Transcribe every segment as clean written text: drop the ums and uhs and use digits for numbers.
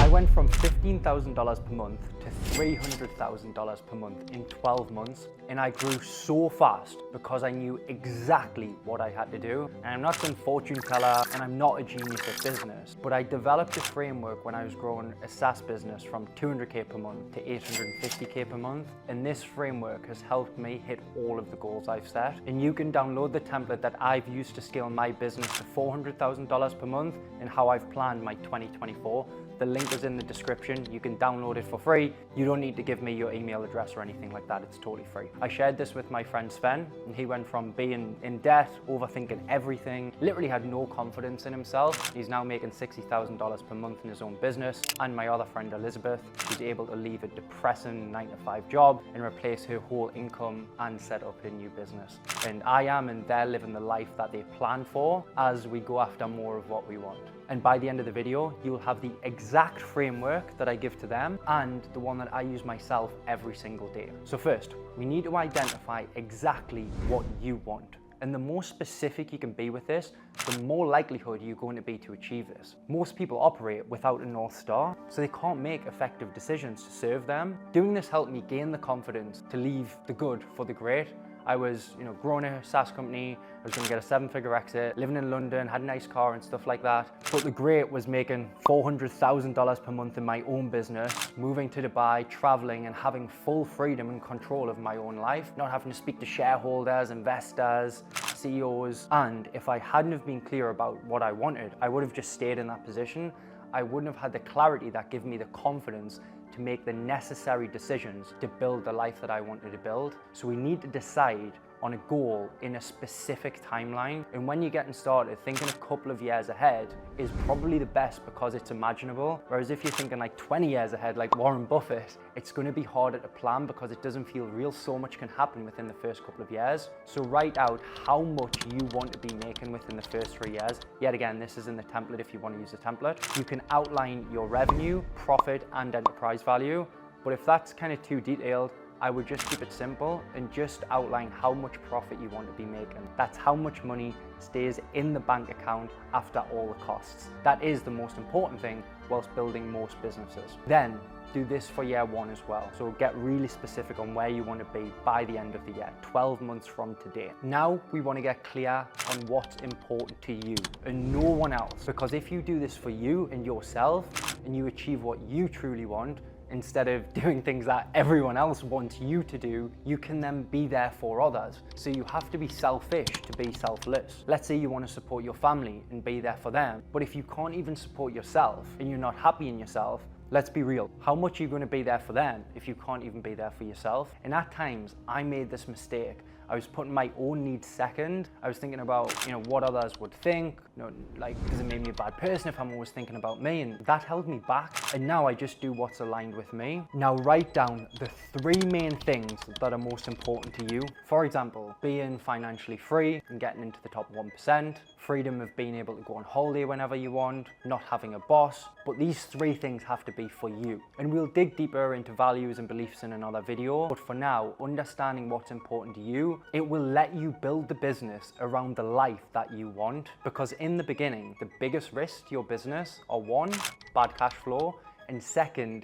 went from $15,000 per month to $300,000 per month in 12 months, and I grew so fast because I knew exactly what I had to do. And I'm not some fortune teller, and I'm not a genius at business, but I developed a framework when I was growing a SaaS business from 200K per month to 850K per month, and this framework has helped me hit all of the goals I've set. And you can download the template that I've used to scale my business to $400,000 per month and how I've planned my 2024. The link is in the description. You can download it for free. You don't need to give me your email address or anything like that. It's totally free. I shared this with my friend Sven, and he went from being in debt, overthinking everything, literally had no confidence in himself. He's now making $60,000 per month in his own business. And my other friend Elizabeth, she's able to leave a depressing 9-to-5 job and replace her whole income and set up her new business. And I am and they're living the life that they planned for as we go after more of what we want. And by the end of the video, you'll have the exact framework that I give to them and the one that I use myself every single day. So first, we need to identify exactly what you want. And the more specific you can be with this, the more likelihood you're going to be to achieve this. Most people operate without a North Star, so they can't make effective decisions to serve them. Doing this helped me gain the confidence to leave the good for the great. I was, growing a SaaS company, I was gonna get a 7-figure exit, living in London, had a nice car and stuff like that. But the great was making $400,000 per month in my own business, moving to Dubai, traveling and having full freedom and control of my own life, not having to speak to shareholders, investors, CEOs. And if I hadn't have been clear about what I wanted, I would have just stayed in that position. I wouldn't have had the clarity that gave me the confidence to make the necessary decisions to build the life that I wanted to build. So we need to decide on a goal in a specific timeline. And when you're getting started, thinking a couple of years ahead is probably the best because it's imaginable. Whereas if you're thinking like 20 years ahead, like Warren Buffett, it's gonna be harder to plan because it doesn't feel real. So much can happen within the first couple of years. So write out how much you want to be making within the first 3 years. Yet again, this is in the template if you want to use the template. You can outline your revenue, profit, and enterprise value. But if that's kind of too detailed, I would just keep it simple and just outline how much profit you want to be making. That's how much money stays in the bank account after all the costs. That is the most important thing whilst building most businesses. Then do this for year 1 as well. So get really specific on where you want to be by the end of the year, 12 months from today. Now we want to get clear on what's important to you and no one else. Because if you do this for you and yourself and you achieve what you truly want, instead of doing things that everyone else wants you to do, you can then be there for others. So you have to be selfish to be selfless. Let's say you want to support your family and be there for them, but if you can't even support yourself and you're not happy in yourself, let's be real. How much are you going to be there for them if you can't even be there for yourself? And at times, I made this mistake. I was putting my own needs second. I was thinking about, what others would think. Does it make me a bad person if I'm always thinking about me? And that held me back. And now I just do what's aligned with me. Now write down the 3 main things that are most important to you. For example, being financially free and getting into the top 1%, freedom of being able to go on holiday whenever you want, not having a boss. But these 3 things have to be for you. And we'll dig deeper into values and beliefs in another video. But for now, understanding what's important to you, it will let you build the business around the life that you want. Because in the beginning, the biggest risk to your business are 1, bad cash flow, and second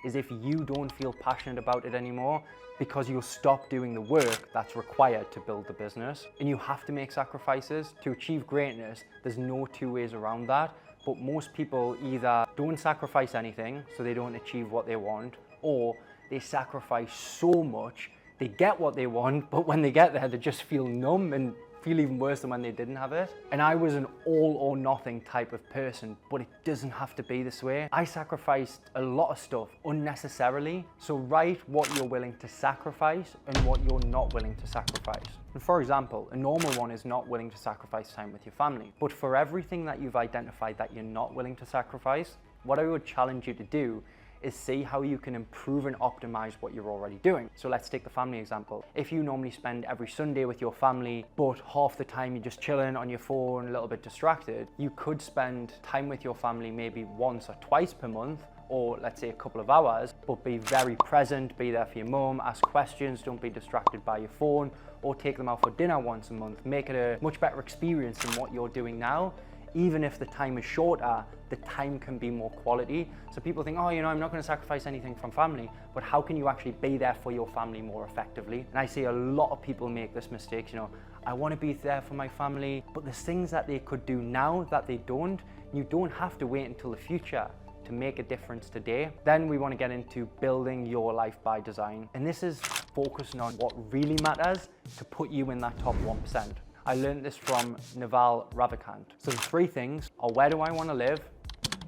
is if you don't feel passionate about it anymore, because you'll stop doing the work that's required to build the business. And you have to make sacrifices to achieve greatness. There's no 2 ways around that. But most people either don't sacrifice anything, so they don't achieve what they want, or they sacrifice so much, they get what they want, but when they get there, they just feel numb and feel even worse than when they didn't have it. And I was an all or nothing type of person, but it doesn't have to be this way. I sacrificed a lot of stuff unnecessarily. So write what you're willing to sacrifice and what you're not willing to sacrifice. And for example, a normal one is not willing to sacrifice time with your family. But for everything that you've identified that you're not willing to sacrifice, what I would challenge you to do is see how you can improve and optimize what you're already doing. So let's take the family example. If you normally spend every Sunday with your family, but half the time you're just chilling on your phone, a little bit distracted, you could spend time with your family maybe once or twice per month, or let's say a couple of hours, but be very present, be there for your mum, ask questions, don't be distracted by your phone, or take them out for dinner once a month. Make it a much better experience than what you're doing now. Even if the time is shorter, the time can be more quality. So people think, oh, I'm not going to sacrifice anything from family, but how can you actually be there for your family more effectively? And I see a lot of people make this mistake, I want to be there for my family, but there's things that they could do now that they don't. You don't have to wait until the future to make a difference today. Then we want to get into building your life by design. And this is focusing on what really matters to put you in that top 1%. I learned this from Naval Ravikant. So the three things are: where do I want to live?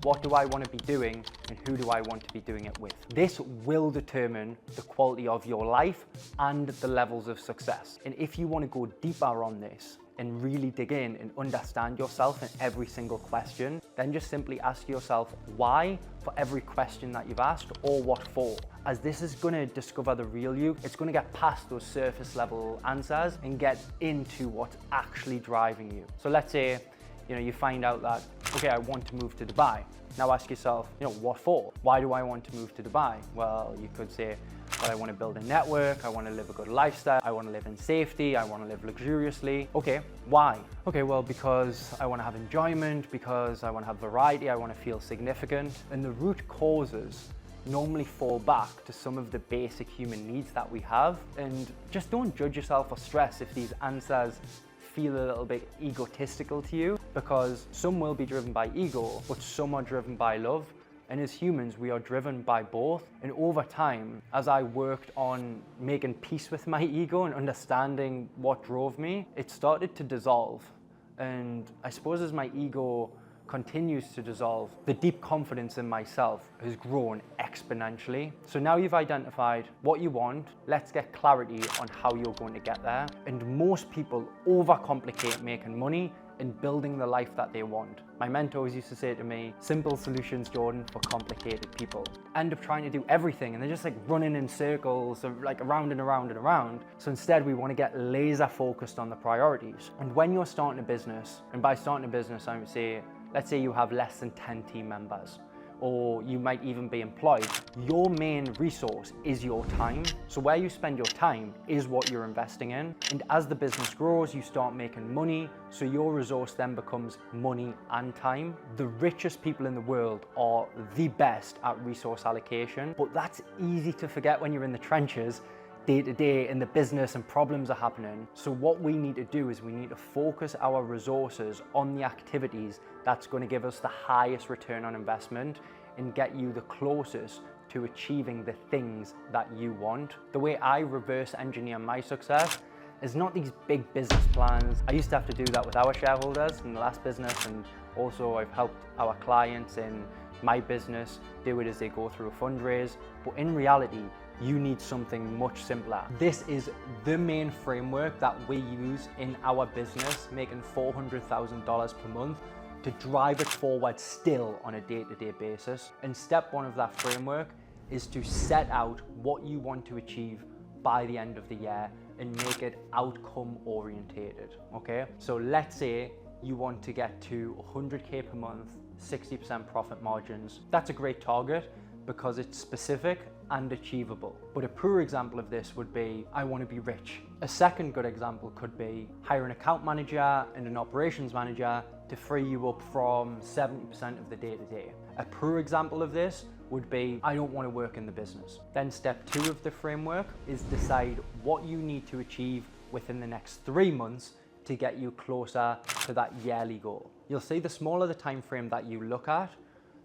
What do I want to be doing? And who do I want to be doing it with? This will determine the quality of your life and the levels of success. And if you want to go deeper on this and really dig in and understand yourself in every single question, then just simply ask yourself why for every question that you've asked, or what for. As this is going to discover the real you, it's going to get past those surface level answers and get into what's actually driving you. So let's say, you find out that, okay, I want to move to Dubai. Now ask yourself, what for? Why do I want to move to Dubai? Well, you could say, well, I want to build a network, I want to live a good lifestyle, I want to live in safety, I want to live luxuriously. Okay, why? Okay, well, because I want to have enjoyment, because I want to have variety, I want to feel significant. And the root causes normally fall back to some of the basic human needs that we have. And just don't judge yourself or stress if these answers feel a little bit egotistical to you, because some will be driven by ego, but some are driven by love. And as humans, we are driven by both. And over time, as I worked on making peace with my ego and understanding what drove me, it started to dissolve. And I suppose as my ego continues to dissolve, the deep confidence in myself has grown exponentially. So now you've identified what you want, let's get clarity on how you're going to get there. And most people overcomplicate making money and building the life that they want. My mentors used to say to me, simple solutions, Jordan, for complicated people. End up trying to do everything and they're just like running in circles, like around and around and around. So instead we want to get laser focused on the priorities. And when you're starting a business, and by starting a business, I would say, let's say you have less than 10 team members, or you might even be employed, your main resource is your time. So where you spend your time is what you're investing in. And as the business grows, you start making money. So your resource then becomes money and time. The richest people in the world are the best at resource allocation, but that's easy to forget when you're in the trenches day to day in the business and problems are happening. So what we need to do is we need to focus our resources on the activities that's going to give us the highest return on investment and get you the closest to achieving the things that you want. The way I reverse engineer my success is not these big business plans. I used to have to do that with our shareholders in the last business, and also I've helped our clients in my business do it as they go through a fundraise. But in reality, you need something much simpler. This is the main framework that we use in our business, making $400,000 per month, to drive it forward still on a day-to-day basis. And step one of that framework is to set out what you want to achieve by the end of the year and make it outcome orientated, okay? So let's say you want to get to 100K per month, 60% profit margins. That's a great target because it's specific and achievable. But a poor example of this would be, I want to be rich. A second good example could be hire an account manager and an operations manager to free you up from 70% of the day-to-day. A poor example of this would be, I don't want to work in the business. Then step two of the framework is decide what you need to achieve within the next 3 months to get you closer to that yearly goal. You'll see the smaller the time frame that you look at,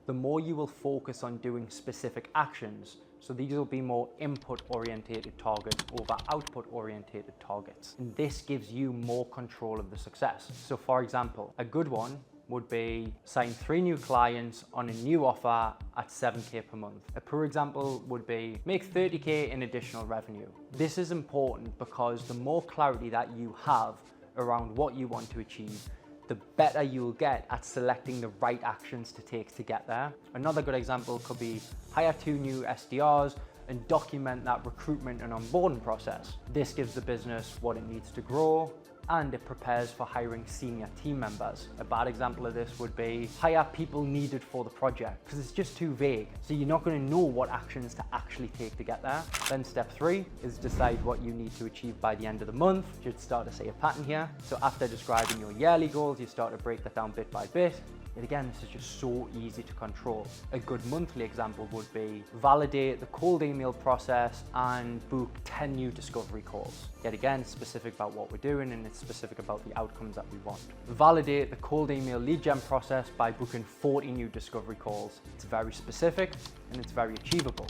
the more you will focus on doing specific actions. So these will be more input-orientated targets over output-orientated targets. And this gives you more control of the success. So for example, a good one would be sign 3 new clients on a new offer at 7K per month. A poor example would be make 30K in additional revenue. This is important because the more clarity that you have around what you want to achieve, the better you'll get at selecting the right actions to take to get there. Another good example could be hire 2 new SDRs and document that recruitment and onboarding process. This gives the business what it needs to grow, and it prepares for hiring senior team members. A bad example of this would be hire people needed for the project, because it's just too vague. So you're not going to know what actions to actually take to get there. Then step 3 is decide what you need to achieve by the end of the month. You should start to see a pattern here. So after describing your yearly goals, you start to break that down bit by bit. And again, this is just so easy to control. A good monthly example would be validate the cold email process and book 10 new discovery calls. Yet again, it's specific about what we're doing and it's specific about the outcomes that we want. Validate the cold email lead gen process by booking 40 new discovery calls. It's very specific and it's very achievable.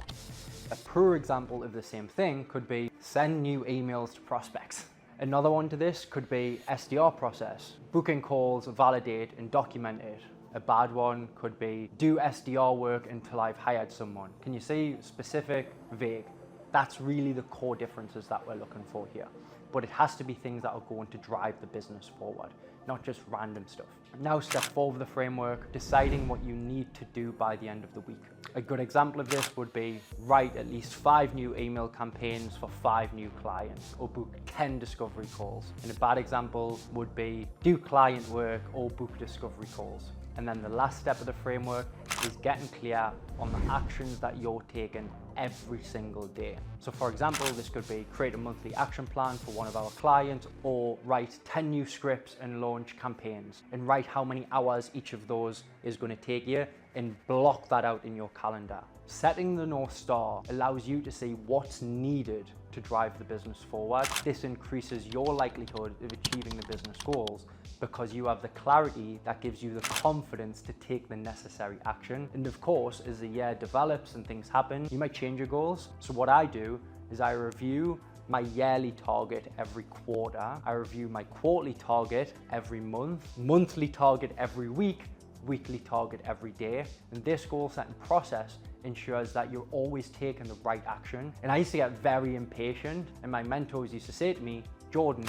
A poor example of the same thing could be send new emails to prospects. Another one to this could be SDR process. Booking calls, validate and document it. A bad one could be do SDR work until I've hired someone. Can you see specific, vague? That's really the core differences that we're looking for here. But it has to be things that are going to drive the business forward, not just random stuff. Now step 4 of the framework, deciding what you need to do by the end of the week. A good example of this would be write at least 5 new email campaigns for 5 new clients or book 10 discovery calls. And a bad example would be do client work or book discovery calls. And then the last step of the framework is getting clear on the actions that you're taking every single day. So for example, this could be create a monthly action plan for one of our clients, or write 10 new scripts and launch campaigns, and write how many hours each of those is going to take you and block that out in your calendar. Setting the North Star allows you to see what's needed to drive the business forward. This increases your likelihood of achieving the business goals because you have the clarity that gives you the confidence to take the necessary action. And of course, as the year develops and things happen, you might change your goals. So what I do is I review my yearly target every quarter. I review my quarterly target every month, monthly target every week, weekly target every day. And this goal setting process ensures that you're always taking the right action. And I used to get very impatient, and my mentors used to say to me, Jordan,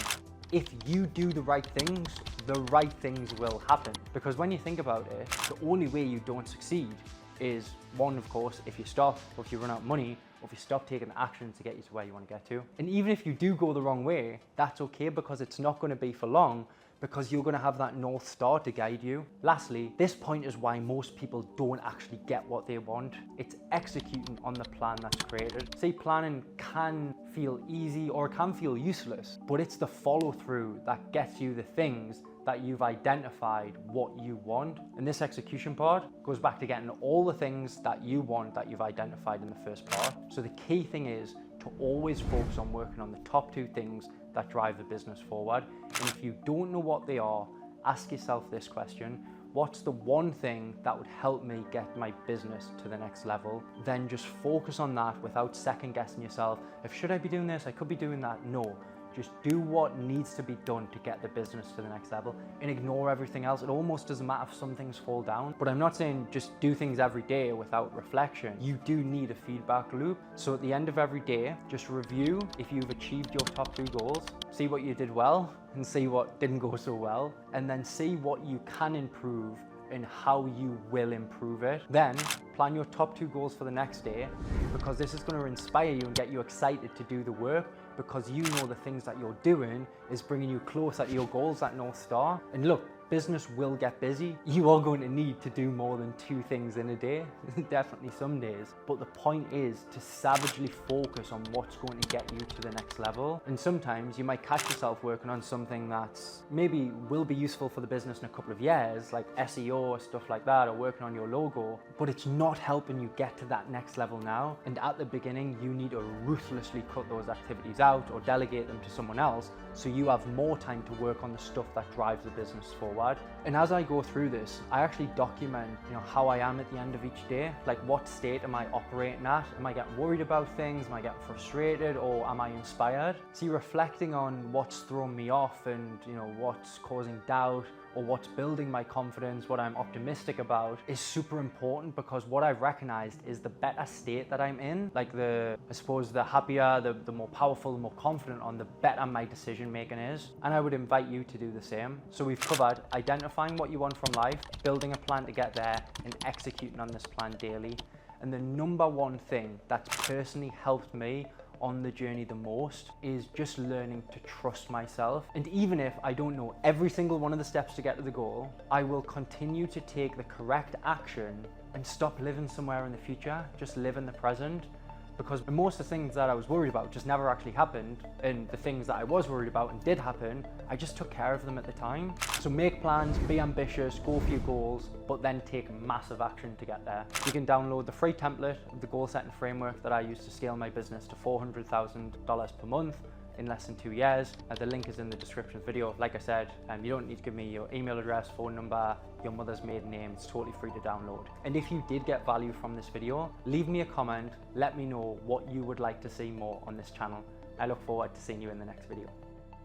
if you do the right things will happen. Because when you think about it, the only way you don't succeed is one, of course, if you stop, or if you run out of money, or if you stop taking the action to get you to where you want to get to. And even if you do go the wrong way, that's okay, because it's not going to be for long, because you're going to have that North Star to guide you. Lastly, this point is why most people don't actually get what they want. It's executing on the plan that's created. See, planning can feel easy or it can feel useless, but it's the follow through that gets you the things that you've identified what you want. And this execution part goes back to getting all the things that you want that you've identified in the first part. So the key thing is to always focus on working on the top 2 things that drive the business forward. And if you don't know what they are, ask yourself this question: what's the one thing that would help me get my business to the next level? Then just focus on that without second guessing yourself. If should I be doing this? I could be doing that. No. Just do what needs to be done to get the business to the next level and ignore everything else. It almost doesn't matter if some things fall down. But I'm not saying just do things every day without reflection. You do need a feedback loop. So at the end of every day, just review if you've achieved your top 2 goals, see what you did well and see what didn't go so well, and then see what you can improve and how you will improve it. Then plan your top 2 goals for the next day, because this is going to inspire you and get you excited to do the work, because you know the things that you're doing is bringing you closer to your goals, that North Star. And look, business will get busy. You are going to need to do more than 2 things in a day, definitely some days. But the point is to savagely focus on what's going to get you to the next level. And sometimes you might catch yourself working on something that's maybe will be useful for the business in a couple of years, like SEO or stuff like that, or working on your logo, but it's not helping you get to that next level now. And at the beginning, you need to ruthlessly cut those activities out or delegate them to someone else, so you have more time to work on the stuff that drives the business forward. And as I go through this, I actually document, how I am at the end of each day. Like, what state am I operating at? Am I getting worried about things? Am I getting frustrated, or am I inspired? See, reflecting on what's thrown me off and what's causing doubt, or what's building my confidence, what I'm optimistic about, is super important, because what I've recognized is the better state that I'm in, like I suppose the happier, the more powerful, the more confident on, the better my decision making is. And I would invite you to do the same. So we've covered identifying what you want from life, building a plan to get there, and executing on this plan daily. And the number one thing that's personally helped me on the journey the most is just learning to trust myself. And even if I don't know every single one of the steps to get to the goal, I will continue to take the correct action and stop living somewhere in the future, just live in the present. Because most of the things that I was worried about just never actually happened, and the things that I was worried about and did happen, I just took care of them at the time. So make plans, be ambitious, go for your goals, but then take massive action to get there. You can download the free template of the goal setting framework that I used to scale my business to $400,000 per month in less than 2 years. The link is in the description of the video. Like I said, you don't need to give me your email address, phone number, your mother's maiden name. It's totally free to download. And if you did get value from this video, leave me a comment. Let me know what you would like to see more on this channel. I look forward to seeing you in the next video.